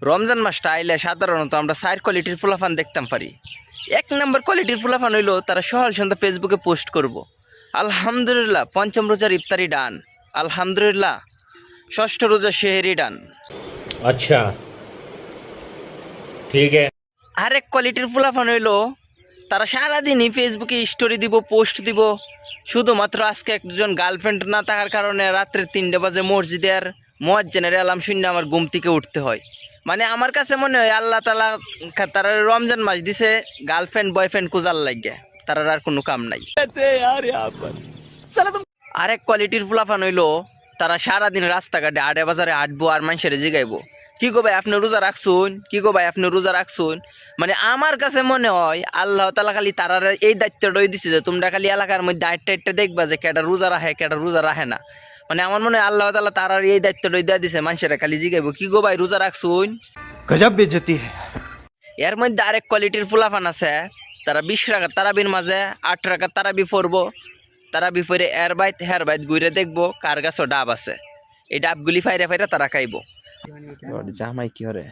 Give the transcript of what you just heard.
রমজান মাসটা আইলে সাধারণত আমরা চার কোয়ালিটির ফুলাফান দেখতাম পারি। এক নম্বর কোয়ালিটির ফুলাফান হইলো তারা সকাল সন্ধ্যা ফেসবুকে পোস্ট করব, আলহামদুলিল্লাহ পঞ্চম রোজার ইফতারি ডান, আলহামদুলিল্লাহ ষষ্ঠ রোজার সেহেরি ডান। अच्छा ठीक है। আরেক কোয়ালিটির ফুলাফান হইলো তারা সারাদিনই ফেসবুকে স্টোরি দিব, পোস্ট দিব, শুধুমাত্র আজকে একজন গার্লফ্রেন্ড না থাকার কারণে রাত্রে 3টে বাজে মসজিদের মুয়াজ্জিনের অ্যালার্ম শুনে আমার ঘুম থেকে উঠতে হয়। মানে আমার কাছে মনে হয় আল্লাহ তাআলা তারা রমজান মাস দিছে গার্লফ্রেন্ড বয়ফ্রেন্ড খুঁজার লাগে, তার আর কোনো কাম নাই। আরেক কোয়ালিটির ফুলাফান হইলো তারা সারাদিন রাস্তাঘাটে আডে বাজারে আটবো আর মানুষের জিগাইবো, কি গো ভাই আপনি রোজা রাখছুন, কি গো ভাই আপনি রোজা রাখছুন। মানে আমার কাছে মনে হয় আল্লাহ তাআলা খালি তারা এই দায়িত্বটাই দিচ্ছে যে তোমরা খালি এলাকার মধ্যে আটটা দেখবা যে কেটা রোজা রাখে কেটা রোজা রাখে না। মানে আমার মনে হয় আল্লাহ তাআলা তারা এই দায়িত্বটাই দিয়ে দিছে, মানুষেরা খালি জিগাইবো কি গো ভাই রোজা রাখছুন। गजब बेइज्जती है। এর মধ্যে আরেক কোয়ালিটির ফুলাফান আছে, তারা 20 রাকাত তারাবির মাঝে 8 রাকাত তারাবি পড়বো, তারাবি পড়ে এর বাইত হের বাইত ঘুরে দেখবো কার গাছও ডাব আছে, এই ডাবগুলি ফাইরে ফাইরে তারা খাইবো। জামাই কি হরে